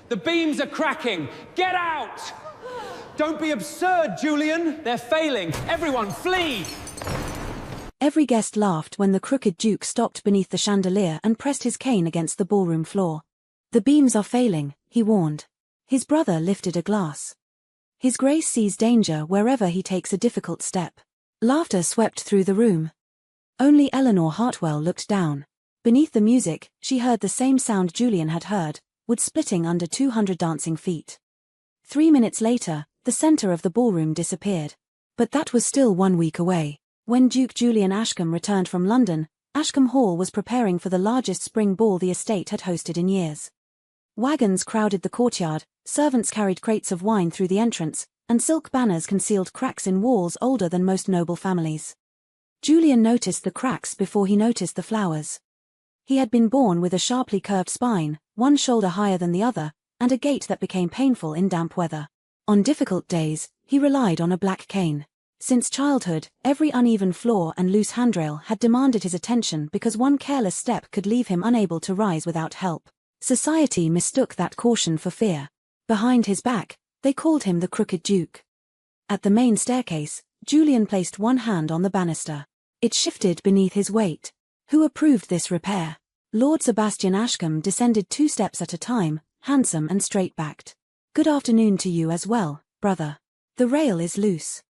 The beams are cracking! Get out! Don't be absurd, Julian! They're failing! Everyone, flee! Every guest laughed when the crooked Duke stopped beneath the chandelier and pressed his cane against the ballroom floor. The beams are failing, he warned. His brother lifted a glass. His Grace sees danger wherever he takes a difficult step. Laughter swept through the room. Only Eleanor Hartwell looked down. Beneath the music, she heard the same sound Julian had heard, wood splitting under 200 dancing feet. 3 minutes later, the center of the ballroom disappeared. But that was still 1 week away. When Duke Julian Ashcombe returned from London, Ashcombe Hall was preparing for the largest spring ball the estate had hosted in years. Wagons crowded the courtyard, servants carried crates of wine through the entrance, and silk banners concealed cracks in walls older than most noble families. Julian noticed the cracks before he noticed the flowers. He had been born with a sharply curved spine, one shoulder higher than the other, and a gait that became painful in damp weather. On difficult days, he relied on a black cane. Since childhood, every uneven floor and loose handrail had demanded his attention because one careless step could leave him unable to rise without help. Society mistook that caution for fear. Behind his back, they called him the Crooked Duke. At the main staircase, Julian placed one hand on the banister. It shifted beneath his weight. Who approved this repair? Lord Sebastian Ashcombe descended 2 steps at a time, handsome and straight-backed. Good afternoon to you as well, brother. The rail is loose.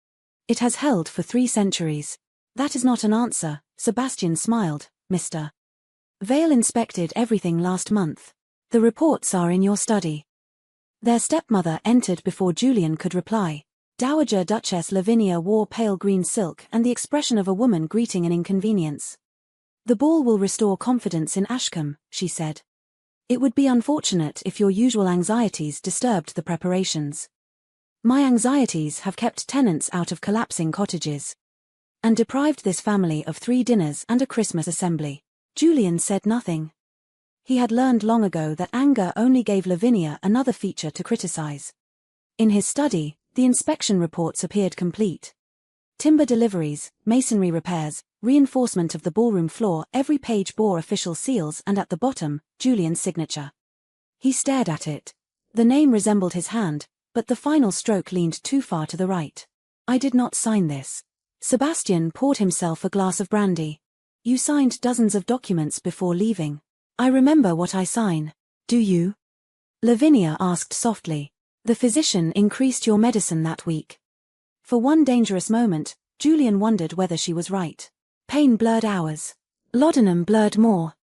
It has held for 3 centuries. That is not an answer, Sebastian smiled, Mr. Vale inspected everything last month. The reports are in your study. Their stepmother entered before Julian could reply. Dowager Duchess Lavinia wore pale green silk and the expression of a woman greeting an inconvenience. The ball will restore confidence in Ashcombe, she said. It would be unfortunate if your usual anxieties disturbed the preparations. My anxieties have kept tenants out of collapsing cottages. And deprived this family of 3 dinners and a Christmas assembly. Julian said nothing. He had learned long ago that anger only gave Lavinia another feature to criticize. In his study, the inspection reports appeared complete. Timber deliveries, masonry repairs, reinforcement of the ballroom floor, every page bore official seals and at the bottom, Julian's signature. He stared at it. The name resembled his hand, but the final stroke leaned too far to the right. I did not sign this. Sebastian poured himself a glass of brandy. You signed dozens of documents before leaving. I remember what I sign. Do you? Lavinia asked softly. The physician increased your medicine that week. For one dangerous moment, Julian wondered whether she was right. Pain blurred hours. Laudanum blurred more.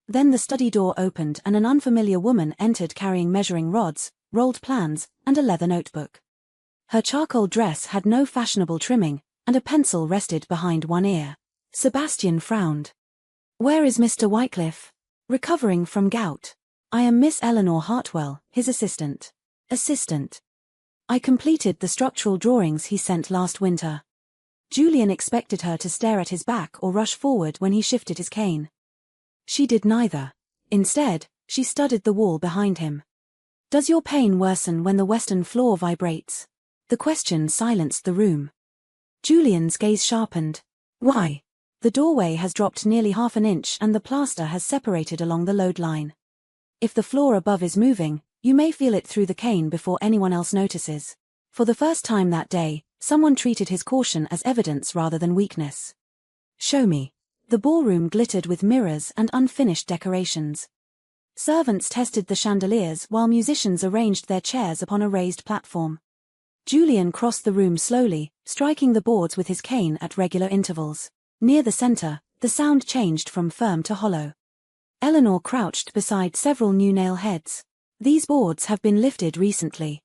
Then the study door opened and an unfamiliar woman entered carrying measuring rods, rolled plans, and a leather notebook. Her charcoal dress had no fashionable trimming, and a pencil rested behind one ear. Sebastian frowned. Where is Mr. Wycliffe? Recovering from gout. I am Miss Eleanor Hartwell, his assistant. Assistant. I completed the structural drawings he sent last winter. Julian expected her to stare at his back or rush forward when he shifted his cane. She did neither. Instead, she studied the wall behind him. Does your pain worsen when the western floor vibrates? The question silenced the room. Julian's gaze sharpened. Why? The doorway has dropped nearly half an inch and the plaster has separated along the load line. If the floor above is moving, you may feel it through the cane before anyone else notices. For the first time that day, someone treated his caution as evidence rather than weakness. Show me. The ballroom glittered with mirrors and unfinished decorations. Servants tested the chandeliers while musicians arranged their chairs upon a raised platform. Julian crossed the room slowly, striking the boards with his cane at regular intervals. Near the center, the sound changed from firm to hollow. Eleanor crouched beside several new nail heads. These boards have been lifted recently.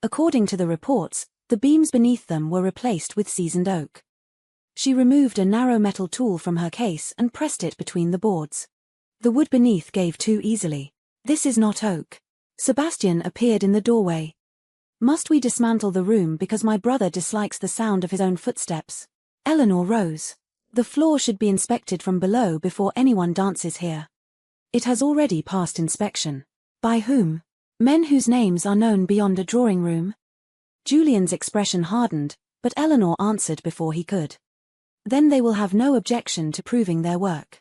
According to the reports, the beams beneath them were replaced with seasoned oak. She removed a narrow metal tool from her case and pressed it between the boards. The wood beneath gave too easily. This is not oak. Sebastian appeared in the doorway. Must we dismantle the room because my brother dislikes the sound of his own footsteps? Eleanor rose. The floor should be inspected from below before anyone dances here. It has already passed inspection. By whom? Men whose names are known beyond a drawing room? Julian's expression hardened, but Eleanor answered before he could. Then they will have no objection to proving their work.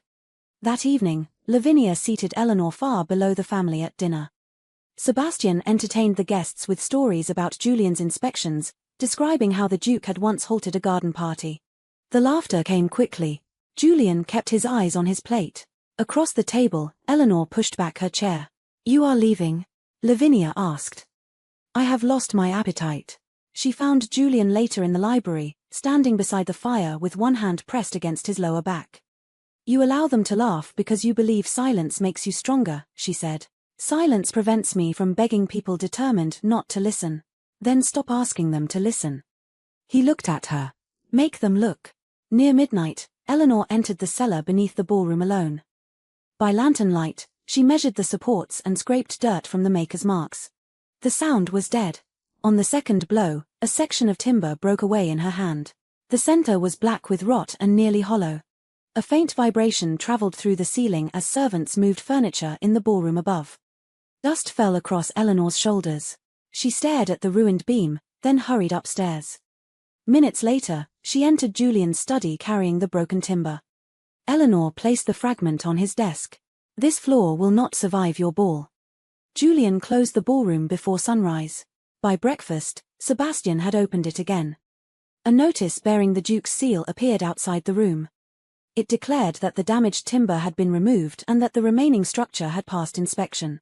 That evening, Lavinia seated Eleanor far below the family at dinner. Sebastian entertained the guests with stories about Julian's inspections, describing how the Duke had once halted a garden party. The laughter came quickly. Julian kept his eyes on his plate. Across the table, Eleanor pushed back her chair. "You are leaving?" Lavinia asked. "I have lost my appetite." She found Julian later in the library, standing beside the fire with one hand pressed against his lower back. "You allow them to laugh because you believe silence makes you stronger," she said. "Silence prevents me from begging people determined not to listen. Then stop asking them to listen." He looked at her. "Make them look." Near midnight, Eleanor entered the cellar beneath the ballroom alone. By lantern light, she measured the supports and scraped dirt from the maker's marks. The sound was dead. On the second blow, a section of timber broke away in her hand. The center was black with rot and nearly hollow. A faint vibration traveled through the ceiling as servants moved furniture in the ballroom above. Dust fell across Eleanor's shoulders. She stared at the ruined beam, then hurried upstairs. Minutes later, she entered Julian's study carrying the broken timber. Eleanor placed the fragment on his desk. "This floor will not survive your ball." Julian closed the ballroom before sunrise. By breakfast, Sebastian had opened it again. A notice bearing the Duke's seal appeared outside the room. It declared that the damaged timber had been removed and that the remaining structure had passed inspection.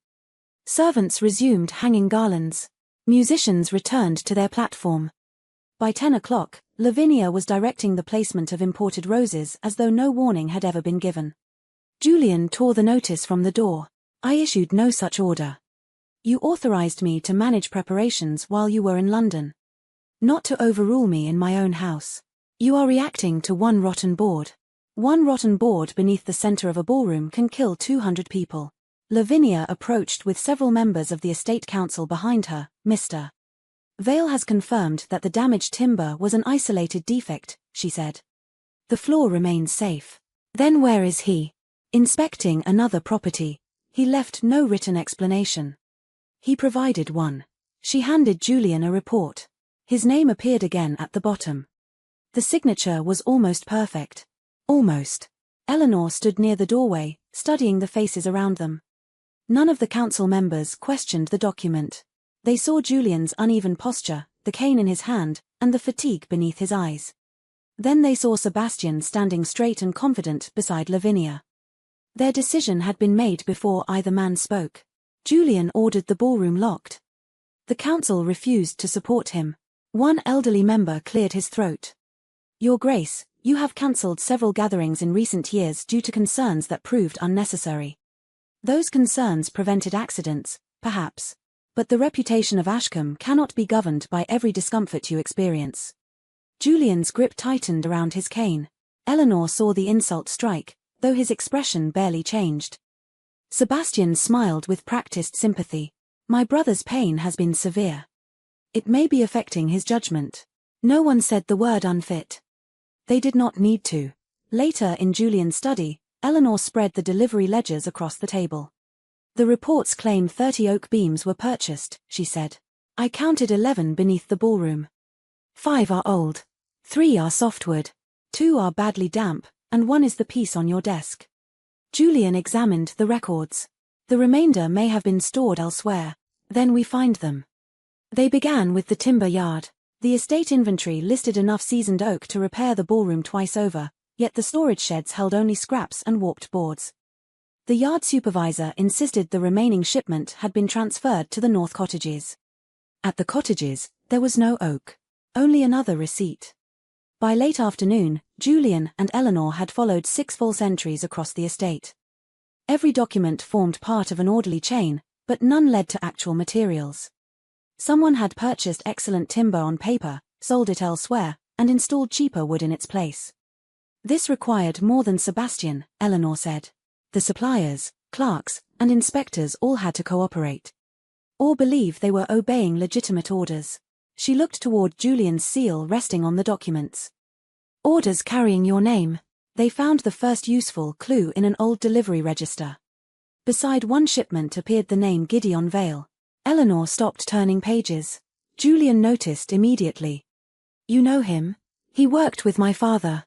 Servants resumed hanging garlands. Musicians returned to their platform. By 10 o'clock, Lavinia was directing the placement of imported roses as though no warning had ever been given. Julian tore the notice from the door. "I issued no such order. You authorized me to manage preparations while you were in London. Not to overrule me in my own house. You are reacting to one rotten board. One rotten board beneath the center of a ballroom can kill 200 people. Lavinia approached with several members of the estate council behind her. "Mr. Vale has confirmed that the damaged timber was an isolated defect," she said. "The floor remains safe." "Then where is he?" "Inspecting another property. He left no written explanation." "He provided one." She handed Julian a report. His name appeared again at the bottom. The signature was almost perfect. Almost. Eleanor stood near the doorway, studying the faces around them. None of the council members questioned the document. They saw Julian's uneven posture, the cane in his hand, and the fatigue beneath his eyes. Then they saw Sebastian standing straight and confident beside Lavinia. Their decision had been made before either man spoke. Julian ordered the ballroom locked. The council refused to support him. One elderly member cleared his throat. "Your Grace, you have cancelled several gatherings in recent years due to concerns that proved unnecessary. Those concerns prevented accidents, perhaps. But the reputation of Ashcombe cannot be governed by every discomfort you experience." Julian's grip tightened around his cane. Eleanor saw the insult strike, though his expression barely changed. Sebastian smiled with practiced sympathy. "My brother's pain has been severe. It may be affecting his judgment." No one said the word unfit. They did not need to. Later in Julian's study, Eleanor spread the delivery ledgers across the table. "The reports claim 30 oak beams were purchased," she said. "I counted 11 beneath the ballroom. 5 are old. 3 are softwood. 2 are badly damp, and 1 is the piece on your desk." Julian examined the records. "The remainder may have been stored elsewhere. Then we find them." They began with the timber yard. The estate inventory listed enough seasoned oak to repair the ballroom twice over, yet the storage sheds held only scraps and warped boards. The yard supervisor insisted the remaining shipment had been transferred to the north cottages. At the cottages, there was no oak. Only another receipt. By late afternoon, Julian and Eleanor had followed 6 false entries across the estate. Every document formed part of an orderly chain, but none led to actual materials. Someone had purchased excellent timber on paper, sold it elsewhere, and installed cheaper wood in its place. This required more than Sebastian, Eleanor said. The suppliers, clerks, and inspectors all had to cooperate. Or believe they were obeying legitimate orders. She looked toward Julian's seal resting on the documents. "Orders carrying your name." They found the first useful clue in an old delivery register. Beside one shipment appeared the name Gideon Vale. Eleanor stopped turning pages. Julian noticed immediately. "You know him? He worked with my father."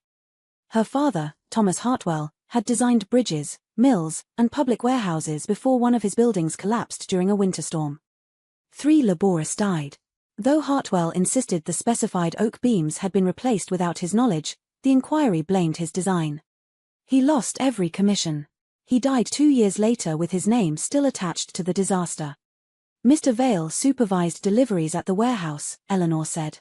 Her father, Thomas Hartwell, had designed bridges, mills, and public warehouses before one of his buildings collapsed during a winter storm. 3 laborists died. Though Hartwell insisted the specified oak beams had been replaced without his knowledge, the inquiry blamed his design. He lost every commission. He died 2 years later with his name still attached to the disaster. Mr. Vale supervised deliveries at the warehouse, Eleanor said.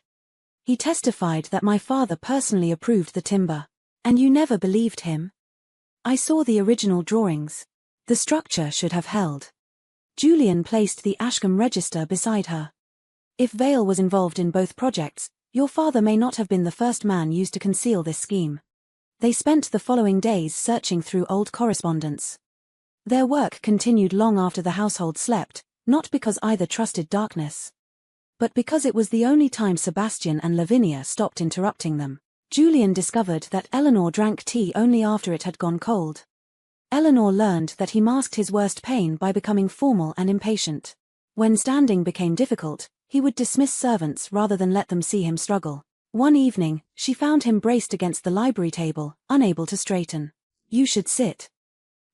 He testified that my father personally approved the timber. And you never believed him? I saw the original drawings. The structure should have held. Julian placed the Ashcombe register beside her. If Vale was involved in both projects, your father may not have been the first man used to conceal this scheme. They spent the following days searching through old correspondence. Their work continued long after the household slept, not because either trusted darkness, but because it was the only time Sebastian and Lavinia stopped interrupting them. Julian discovered that Eleanor drank tea only after it had gone cold. Eleanor learned that he masked his worst pain by becoming formal and impatient. When standing became difficult, he would dismiss servants rather than let them see him struggle. One evening, she found him braced against the library table, unable to straighten. You should sit.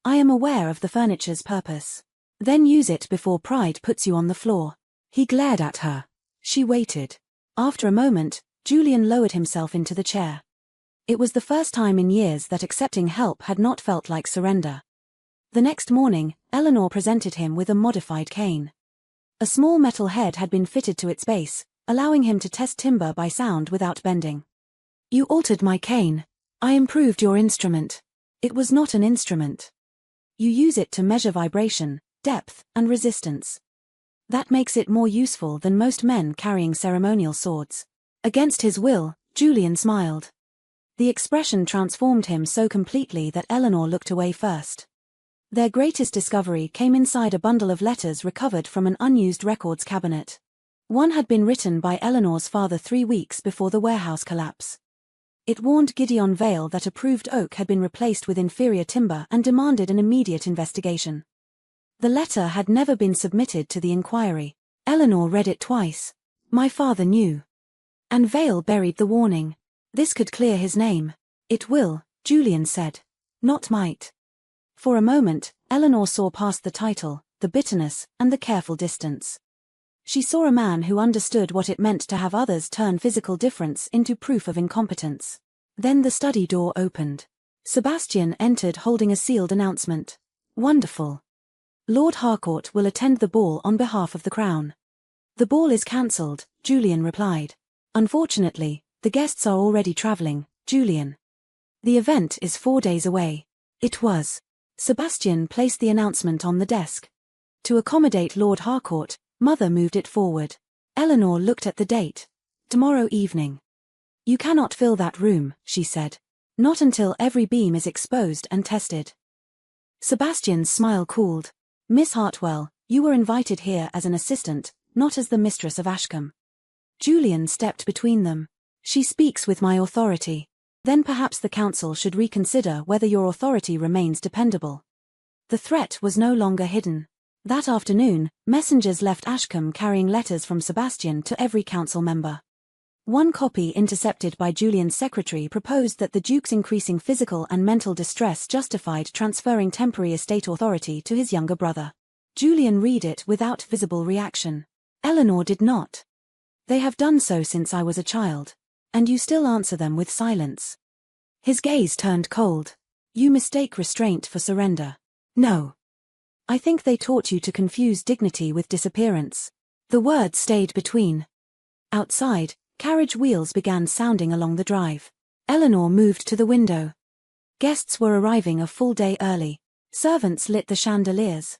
I am aware of the furniture's purpose. Then use it before pride puts you on the floor. He glared at her. She waited. After a moment, Julian lowered himself into the chair. It was the first time in years that accepting help had not felt like surrender. The next morning, Eleanor presented him with a modified cane. A small metal head had been fitted to its base, allowing him to test timber by sound without bending. You altered my cane. I improved your instrument. It was not an instrument. You use it to measure vibration, depth, and resistance. That makes it more useful than most men carrying ceremonial swords. Against his will, Julian smiled. The expression transformed him so completely that Eleanor looked away first. Their greatest discovery came inside a bundle of letters recovered from an unused records cabinet. One had been written by Eleanor's father 3 weeks before the warehouse collapse. It warned Gideon Vale that approved oak had been replaced with inferior timber and demanded an immediate investigation. The letter had never been submitted to the inquiry. Eleanor read it twice. My father knew. And Vale buried the warning. This could clear his name. It will, Julian said. Not might. For a moment, Eleanor saw past the title, the bitterness, and the careful distance. She saw a man who understood what it meant to have others turn physical difference into proof of incompetence. Then the study door opened. Sebastian entered holding a sealed announcement. Wonderful. Lord Harcourt will attend the ball on behalf of the Crown. The ball is cancelled, Julian replied. Unfortunately, the guests are already travelling, Julian. The event is 4 days away. It was. Sebastian placed the announcement on the desk. To accommodate Lord Harcourt, Mother moved it forward. Eleanor looked at the date. Tomorrow evening. You cannot fill that room, she said. Not until every beam is exposed and tested. Sebastian's smile cooled. Miss Hartwell, you were invited here as an assistant, not as the mistress of Ashcombe. Julian stepped between them. She speaks with my authority. Then perhaps the council should reconsider whether your authority remains dependable. The threat was no longer hidden. That afternoon, messengers left Ashcombe carrying letters from Sebastian to every council member. One copy intercepted by Julian's secretary proposed that the Duke's increasing physical and mental distress justified transferring temporary estate authority to his younger brother. Julian read it without visible reaction. Eleanor did not. They have done so since I was a child. And you still answer them with silence. His gaze turned cold. You mistake restraint for surrender. No. I think they taught you to confuse dignity with disappearance. The words stayed between. Outside, carriage wheels began sounding along the drive. Eleanor moved to the window. Guests were arriving a full day early. Servants lit the chandeliers.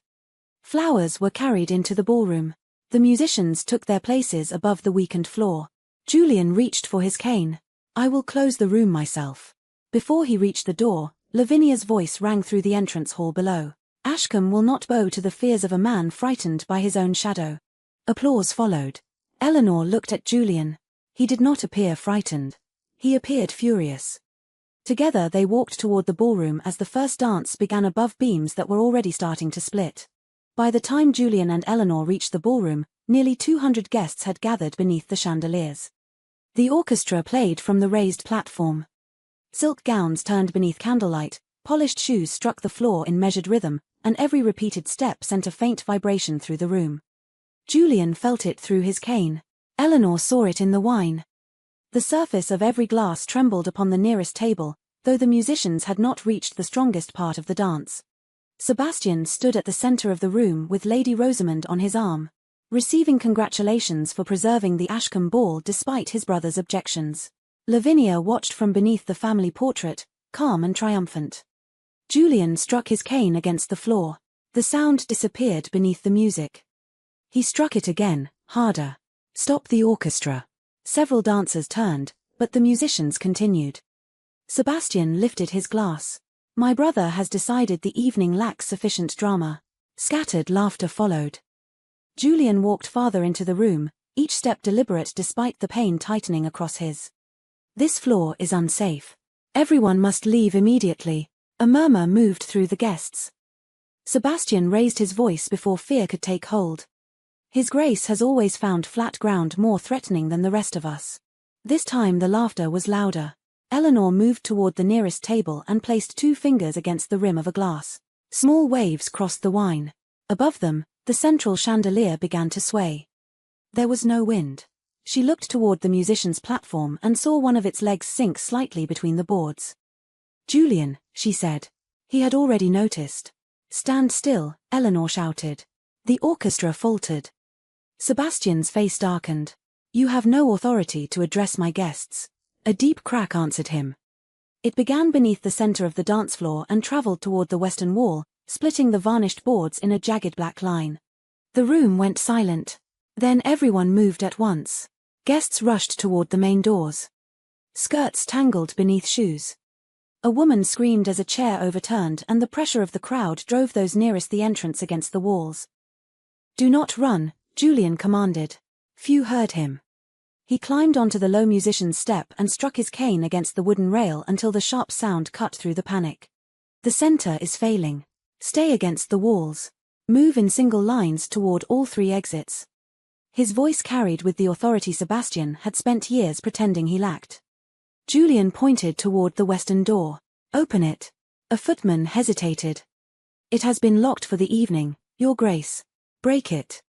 Flowers were carried into the ballroom. The musicians took their places above the weakened floor. Julian reached for his cane. I will close the room myself. Before he reached the door, Lavinia's voice rang through the entrance hall below. Ashcombe will not bow to the fears of a man frightened by his own shadow. Applause followed. Eleanor looked at Julian. He did not appear frightened. He appeared furious. Together they walked toward the ballroom as the first dance began above beams that were already starting to split. By the time Julian and Eleanor reached the ballroom, nearly 200 guests had gathered beneath the chandeliers. The orchestra played from the raised platform. Silk gowns turned beneath candlelight, Polished shoes struck the floor in measured rhythm, and every repeated step sent a faint vibration through the room. Julian felt it through his cane. Eleanor saw it in the wine. The surface of every glass trembled upon the nearest table, though the musicians had not reached the strongest part of the dance. Sebastian stood at the center of the room with Lady Rosamond on his arm, receiving congratulations for preserving the Ashcombe ball despite his brother's objections. Lavinia watched from beneath the family portrait, calm and triumphant. Julian struck his cane against the floor. The sound disappeared beneath the music. He struck it again, harder. Stop the orchestra. Several dancers turned, but the musicians continued. Sebastian lifted his glass. My brother has decided the evening lacks sufficient drama. Scattered laughter followed. Julian walked farther into the room, each step deliberate despite the pain tightening across his. This floor is unsafe. Everyone must leave immediately. A murmur moved through the guests. Sebastian raised his voice before fear could take hold. His Grace has always found flat ground more threatening than the rest of us. This time the laughter was louder. Eleanor moved toward the nearest table and placed 2 fingers against the rim of a glass. Small waves crossed the wine. Above them, the central chandelier began to sway. There was no wind. She looked toward the musician's platform and saw one of its legs sink slightly between the boards. Julian, she said. He had already noticed. Stand still, Eleanor shouted. The orchestra faltered. Sebastian's face darkened. You have no authority to address my guests. A deep crack answered him. It began beneath the center of the dance floor and traveled toward the western wall, splitting the varnished boards in a jagged black line. The room went silent. Then everyone moved at once. Guests rushed toward the main doors. Skirts tangled beneath shoes. A woman screamed as a chair overturned and the pressure of the crowd drove those nearest the entrance against the walls. Do not run, Julian commanded. Few heard him. He climbed onto the low musician's step and struck his cane against the wooden rail until the sharp sound cut through the panic. The center is failing. Stay against the walls. Move in single lines toward all 3 exits. His voice carried with the authority Sebastian had spent years pretending he lacked. Julian pointed toward the western door. Open it. A footman hesitated. It has been locked for the evening, Your Grace. Break it.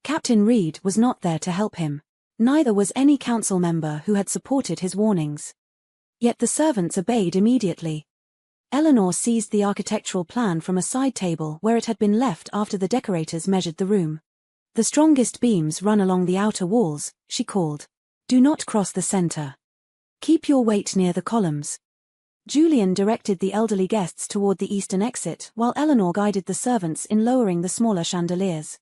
Captain Reed was not there to help him. Neither was any council member who had supported his warnings. Yet the servants obeyed immediately. Eleanor seized the architectural plan from a side table where it had been left after the decorators measured the room. The strongest beams run along the outer walls, she called. Do not cross the center. Keep your weight near the columns. Julian directed the elderly guests toward the eastern exit while Eleanor guided the servants in lowering the smaller chandeliers.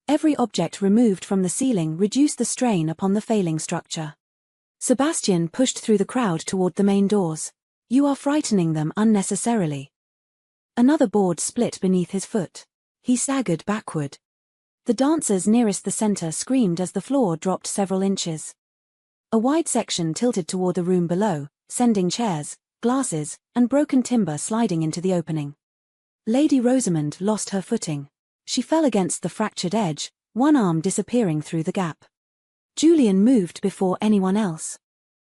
Every object removed from the ceiling reduced the strain upon the failing structure. Sebastian pushed through the crowd toward the main doors. You are frightening them unnecessarily. Another board split beneath his foot. He staggered backward. The dancers nearest the center screamed as the floor dropped several inches. A wide section tilted toward the room below, sending chairs, glasses, and broken timber sliding into the opening. Lady Rosamond lost her footing. She fell against the fractured edge, one arm disappearing through the gap. Julian moved before anyone else.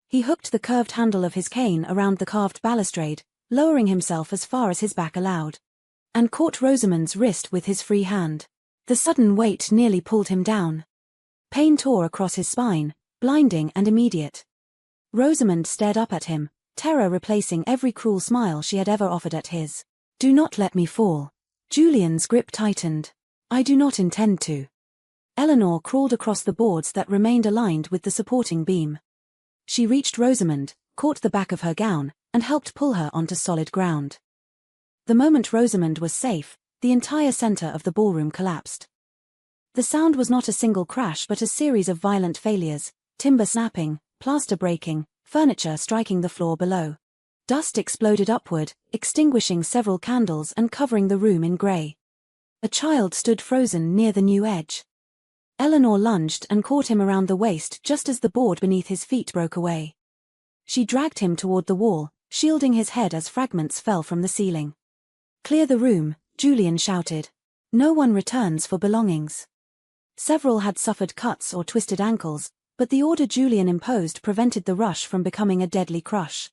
He hooked the curved handle of his cane around the carved balustrade, lowering himself as far as his back allowed, and caught Rosamond's wrist with his free hand. The sudden weight nearly pulled him down. Pain tore across his spine, blinding and immediate. Rosamond stared up at him, terror replacing every cruel smile she had ever offered at his. Do not let me fall. Julian's grip tightened. I do not intend to. Eleanor crawled across the boards that remained aligned with the supporting beam. She reached Rosamond, caught the back of her gown, and helped pull her onto solid ground. The moment Rosamond was safe, the entire center of the ballroom collapsed. The sound was not a single crash but a series of violent failures, timber snapping, plaster breaking, furniture striking the floor below. Dust exploded upward, extinguishing several candles and covering the room in grey. A child stood frozen near the new edge. Eleanor lunged and caught him around the waist just as the board beneath his feet broke away. She dragged him toward the wall, shielding his head as fragments fell from the ceiling. Clear the room, Julian shouted. No one returns for belongings. Several had suffered cuts or twisted ankles, but the order Julian imposed prevented the rush from becoming a deadly crush.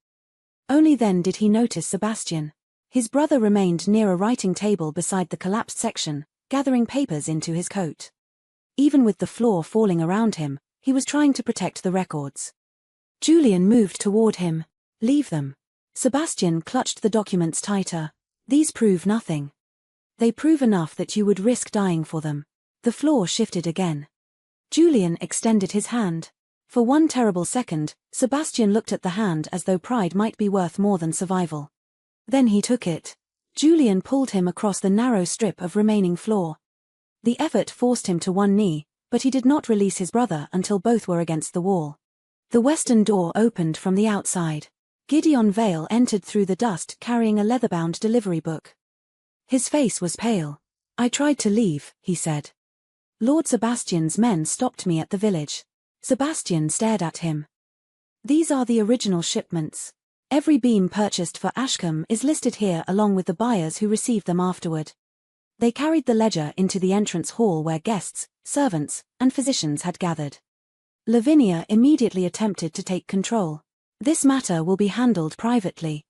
Only then did he notice Sebastian. His brother remained near a writing table beside the collapsed section, gathering papers into his coat. Even with the floor falling around him, he was trying to protect the records. Julian moved toward him. Leave them. Sebastian clutched the documents tighter. These prove nothing. They prove enough that you would risk dying for them. The floor shifted again. Julian extended his hand. For one terrible second, Sebastian looked at the hand as though pride might be worth more than survival. Then he took it. Julian pulled him across the narrow strip of remaining floor. The effort forced him to one knee, but he did not release his brother until both were against the wall. The western door opened from the outside. Gideon Vale entered through the dust carrying a leather-bound delivery book. His face was pale. I tried to leave, he said. Lord Sebastian's men stopped me at the village. Sebastian stared at him. These are the original shipments. Every beam purchased for Ashcombe is listed here along with the buyers who received them afterward. They carried the ledger into the entrance hall where guests, servants, and physicians had gathered. Lavinia immediately attempted to take control. This matter will be handled privately.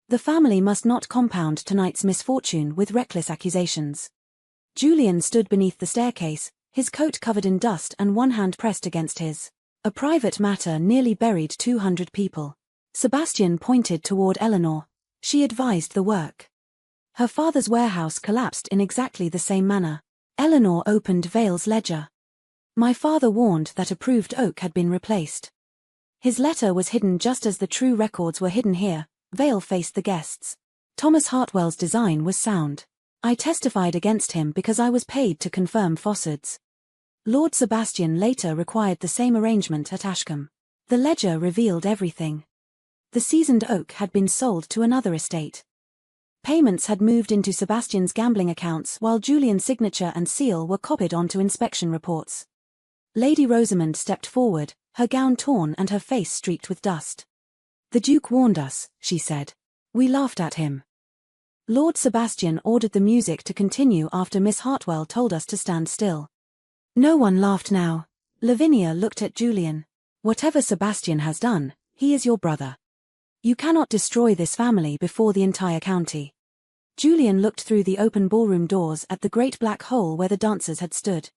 The family must not compound tonight's misfortune with reckless accusations. Julian stood beneath the staircase, his coat covered in dust and one hand pressed against his. A private matter nearly buried 200 people. Sebastian pointed toward Eleanor. She advised the work. Her father's warehouse collapsed in exactly the same manner. Eleanor opened Vale's ledger. My father warned that approved oak had been replaced. His letter was hidden just as the true records were hidden here. Vale faced the guests. Thomas Hartwell's design was sound. I testified against him because I was paid to confirm falsehoods. Lord Sebastian later required the same arrangement at Ashcombe. The ledger revealed everything. The seasoned oak had been sold to another estate. Payments had moved into Sebastian's gambling accounts while Julian's signature and seal were copied onto inspection reports. Lady Rosamond stepped forward, her gown torn and her face streaked with dust. The Duke warned us, she said. We laughed at him. Lord Sebastian ordered the music to continue after Miss Hartwell told us to stand still. No one laughed now. Lavinia looked at Julian. Whatever Sebastian has done, he is your brother. You cannot destroy this family before the entire county. Julian looked through the open ballroom doors at the great black hole where the dancers had stood.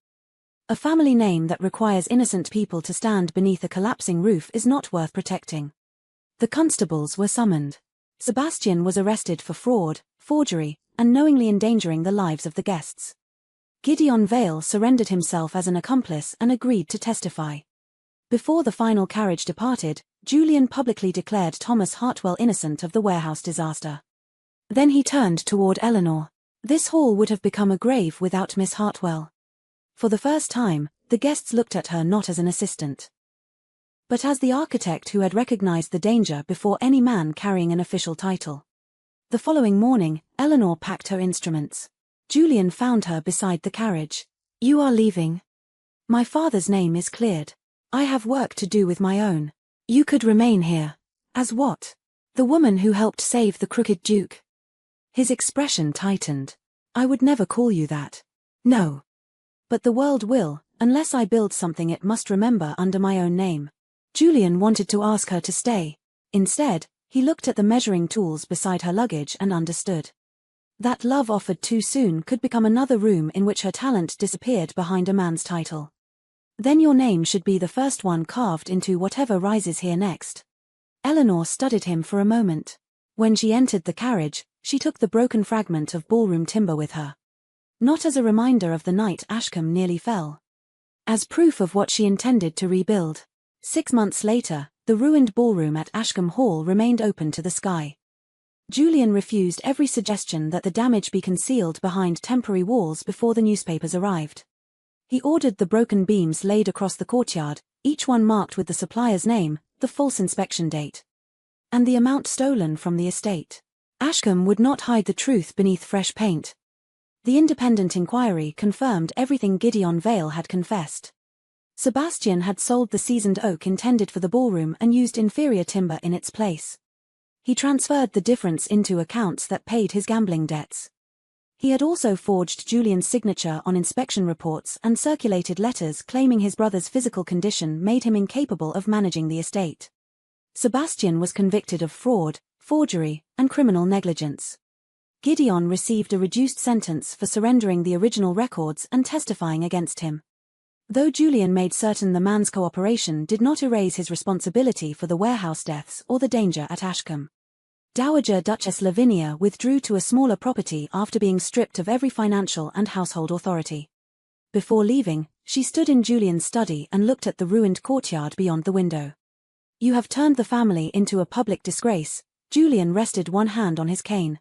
A family name that requires innocent people to stand beneath a collapsing roof is not worth protecting. The constables were summoned. Sebastian was arrested for fraud, forgery, and knowingly endangering the lives of the guests. Gideon Vale surrendered himself as an accomplice and agreed to testify. Before the final carriage departed, Julian publicly declared Thomas Hartwell innocent of the warehouse disaster. Then he turned toward Eleanor. This hall would have become a grave without Miss Hartwell. For the first time, the guests looked at her not as an assistant, but as the architect who had recognized the danger before any man carrying an official title. The following morning, Eleanor packed her instruments. Julian found her beside the carriage. You are leaving. My father's name is cleared. I have work to do with my own. You could remain here. As what? The woman who helped save the crooked Duke. His expression tightened. I would never call you that. No. But the world will, unless I build something it must remember under my own name. Julian wanted to ask her to stay. Instead, he looked at the measuring tools beside her luggage and understood. That love offered too soon could become another room in which her talent disappeared behind a man's title. Then your name should be the first one carved into whatever rises here next. Eleanor studied him for a moment. When she entered the carriage, she took the broken fragment of ballroom timber with her. Not as a reminder of the night Ashcombe nearly fell. As proof of what she intended to rebuild. 6 months later, the ruined ballroom at Ashcombe Hall remained open to the sky. Julian refused every suggestion that the damage be concealed behind temporary walls before the newspapers arrived. He ordered the broken beams laid across the courtyard, each one marked with the supplier's name, the false inspection date, and the amount stolen from the estate. Ashcombe would not hide the truth beneath fresh paint. The independent inquiry confirmed everything Gideon Vale had confessed. Sebastian had sold the seasoned oak intended for the ballroom and used inferior timber in its place. He transferred the difference into accounts that paid his gambling debts. He had also forged Julian's signature on inspection reports and circulated letters claiming his brother's physical condition made him incapable of managing the estate. Sebastian was convicted of fraud, forgery, and criminal negligence. Gideon received a reduced sentence for surrendering the original records and testifying against him. Though Julian made certain the man's cooperation did not erase his responsibility for the warehouse deaths or the danger at Ashcombe. Dowager Duchess Lavinia withdrew to a smaller property after being stripped of every financial and household authority. Before leaving, she stood in Julian's study and looked at the ruined courtyard beyond the window. "You have turned the family into a public disgrace." Julian rested one hand on his cane.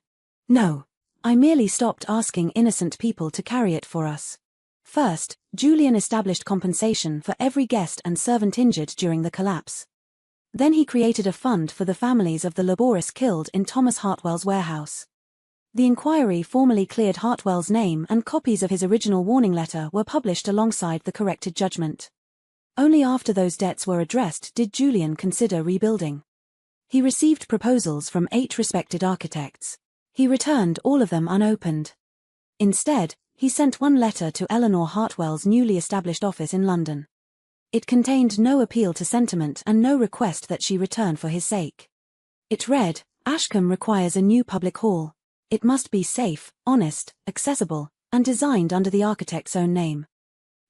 "No. I merely stopped asking innocent people to carry it for us." First, Julian established compensation for every guest and servant injured during the collapse. Then he created a fund for the families of the laborers killed in Thomas Hartwell's warehouse. The inquiry formally cleared Hartwell's name and copies of his original warning letter were published alongside the corrected judgment. Only after those debts were addressed did Julian consider rebuilding. He received proposals from 8 respected architects. He returned all of them unopened. Instead, he sent one letter to Eleanor Hartwell's newly established office in London. It contained no appeal to sentiment and no request that she return for his sake. It read, "Ashcombe requires a new public hall. It must be safe, honest, accessible, and designed under the architect's own name.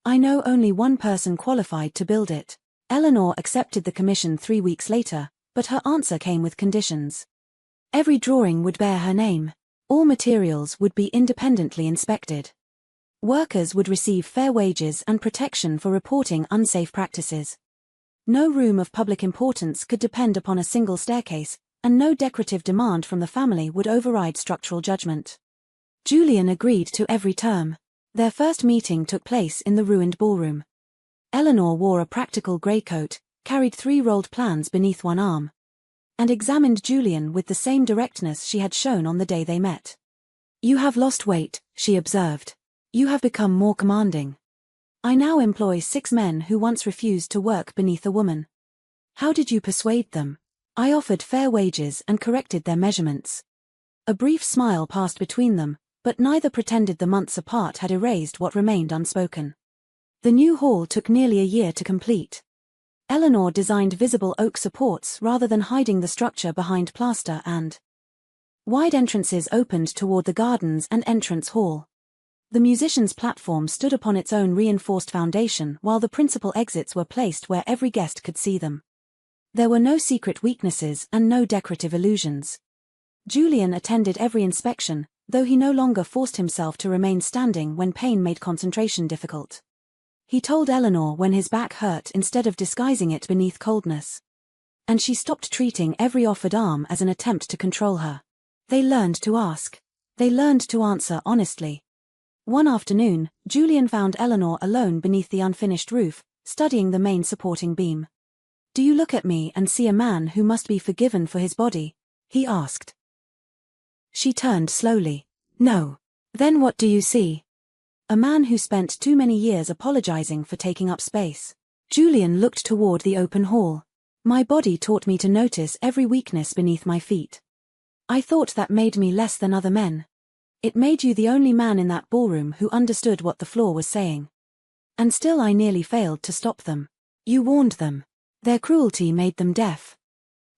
I know only one person qualified to build it." Eleanor accepted the commission 3 weeks later, but her answer came with conditions. Every drawing would bear her name. All materials would be independently inspected. Workers would receive fair wages and protection for reporting unsafe practices. No room of public importance could depend upon a single staircase, and no decorative demand from the family would override structural judgment. Julian agreed to every term. Their first meeting took place in the ruined ballroom. Eleanor wore a practical grey coat, carried 3 rolled plans beneath one arm, and examined Julian with the same directness she had shown on the day they met. "You have lost weight," she observed. "You have become more commanding. I now employ 6 men who once refused to work beneath a woman. How did you persuade them?" "I offered fair wages and corrected their measurements." A brief smile passed between them, but neither pretended the months apart had erased what remained unspoken. The new hall took nearly a year to complete. Eleanor designed visible oak supports rather than hiding the structure behind plaster, and wide entrances opened toward the gardens and entrance hall. The musicians' platform stood upon its own reinforced foundation while the principal exits were placed where every guest could see them. There were no secret weaknesses and no decorative illusions. Julian attended every inspection, though he no longer forced himself to remain standing when pain made concentration difficult. He told Eleanor when his back hurt instead of disguising it beneath coldness. And she stopped treating every offered arm as an attempt to control her. They learned to ask. They learned to answer honestly. One afternoon, Julian found Eleanor alone beneath the unfinished roof, studying the main supporting beam. "Do you look at me and see a man who must be forgiven for his body?" he asked. She turned slowly. "No." "Then what do you see?" "A man who spent too many years apologizing for taking up space." Julian looked toward the open hall. "My body taught me to notice every weakness beneath my feet. I thought that made me less than other men. It made you the only man in that ballroom who understood what the floor was saying. And still I nearly failed to stop them. You warned them. Their cruelty made them deaf."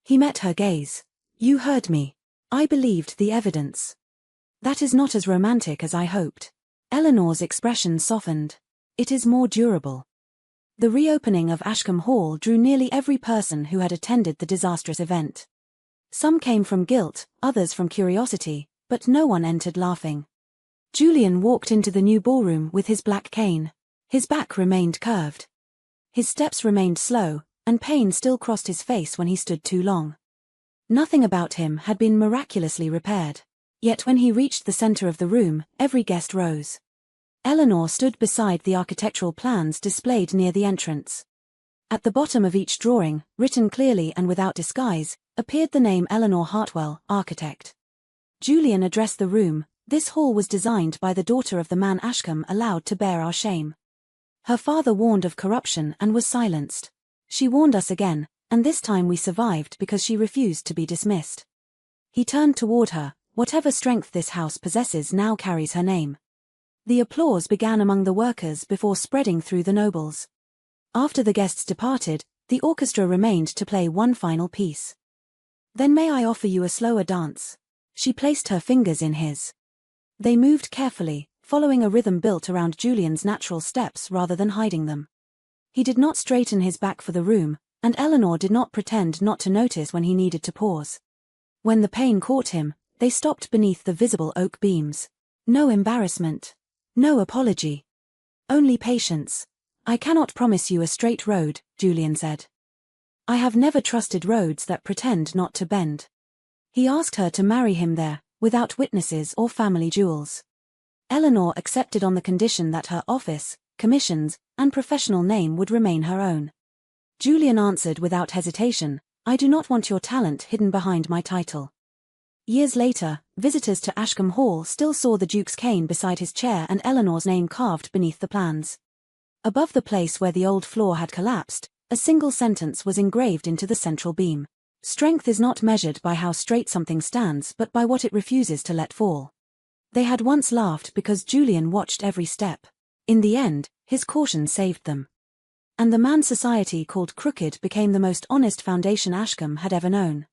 He met her gaze. "You heard me. I believed the evidence. That is not as romantic as I hoped." Eleanor's expression softened. "It is more durable." The reopening of Ashcombe Hall drew nearly every person who had attended the disastrous event. Some came from guilt, others from curiosity, but no one entered laughing. Julian walked into the new ballroom with his black cane. His back remained curved. His steps remained slow, and pain still crossed his face when he stood too long. Nothing about him had been miraculously repaired. Yet when he reached the center of the room, every guest rose. Eleanor stood beside the architectural plans displayed near the entrance. At the bottom of each drawing, written clearly and without disguise, appeared the name Eleanor Hartwell, architect. Julian addressed the room. "This hall was designed by the daughter of the man Ashcombe allowed to bear our shame. Her father warned of corruption and was silenced. She warned us again, and this time we survived because she refused to be dismissed." He turned toward her. "Whatever strength this house possesses now carries her name." The applause began among the workers before spreading through the nobles. After the guests departed, the orchestra remained to play one final piece. "Then may I offer you a slower dance?" She placed her fingers in his. They moved carefully, following a rhythm built around Julian's natural steps rather than hiding them. He did not straighten his back for the room, and Eleanor did not pretend not to notice when he needed to pause. When the pain caught him, they stopped beneath the visible oak beams. No embarrassment. No apology. Only patience. I cannot promise you a straight road, Julian said. I have never trusted roads that pretend not to bend. He asked her to marry him there, without witnesses or family jewels. Eleanor accepted on the condition that her office, commissions, and professional name would remain her own. Julian answered without hesitation, I do not want your talent hidden behind my title. Years later, visitors to Ashcombe Hall still saw the Duke's cane beside his chair and Eleanor's name carved beneath the plans. Above the place where the old floor had collapsed, a single sentence was engraved into the central beam. Strength is not measured by how straight something stands but by what it refuses to let fall. They had once laughed because Julian watched every step. In the end, his caution saved them. And the man society called Crooked became the most honest foundation Ashcombe had ever known.